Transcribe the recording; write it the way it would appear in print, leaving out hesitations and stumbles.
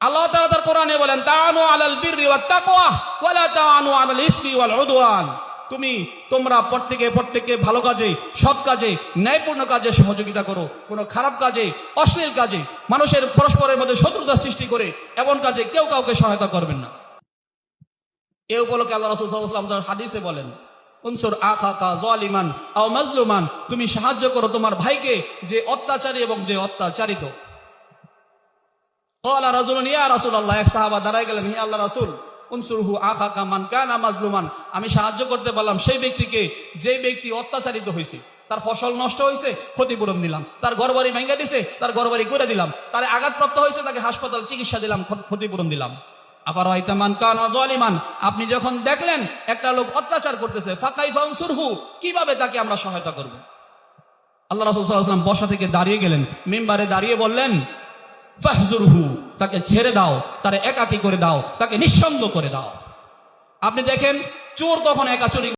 আল্লাহ তাআলা তার কোরআনে বলেন, তাআনু আলাল বিররি ওয়াত তাকওয়া ওয়া লা তাআনু আলাল ইসমি ওয়াল উদওয়ান। তোমরা প্রত্যেকে ভালো কাজে, সৎ কাজে, ন্যায়পূর্ণ কাজে সহযোগিতা করো। কোনো খারাপ কাজে, অশ্লীল কাজে, মানুষের পরস্পরের মধ্যে শত্রুতা সৃষ্টি করে এমন কাজে কেউ কাউকে সহায়তা করবেন না। এই উপলক্ষে আল্লাহ রাসূল সাল্লাল্লাহু আলাইহি ওয়াসাল্লাম হাদিসে বলেন, উনসুর আখাকা যালিমান আও মাজলুমান, তুমি সাহায্য করো তোমার ভাইকে যে অত্যাচারী এবং যে অত্যাচারিত। ক্বালা রাজুলুন ইয়া রাসূলুল্লাহ, এক সাহাবা দাঁড়ায় গেলেন, হে আল্লাহর রাসূল, উনসুরহু আখাকা মান কানা মাজলুমান, আমি সাহায্য করতে পারলাম সেই ব্যক্তিকে যে ব্যক্তি অত্যাচারিত হয়েছে, তার ফসল নষ্ট হয়েছে, ক্ষতিপূরণ দিলাম। তার ঘরবাড়ি ভেঙে দিছে, তার ঘরবাড়ি করে দিলাম। তার আঘাতপ্রাপ্ত হয়েছে, তাকে হাসপাতাল চিকিৎসা দিলাম, ক্ষতিপূরণ দিলাম। আফারাইতা মান কানা যালিমান, আপনি যখন দেখলেন একটা লোক অত্যাচার করতেছে, ফাকাইফা উনসুরহু, কিভাবে তাকে আমরা সহায়তা করব? আল্লাহ রাসূল সাল্লাল্লাহু আলাইহি ওয়াসাল্লাম বসা থেকে দাঁড়িয়ে গেলেন, মিম্বারে দাঁড়িয়ে বললেন, ফাহজুরহু, তাকে ছেড়ে দাও, তারে একাকী করে দাও, তাকে নিঃসন্দ করে দাও। আপনি দেখেন চোর কখন একা চুরি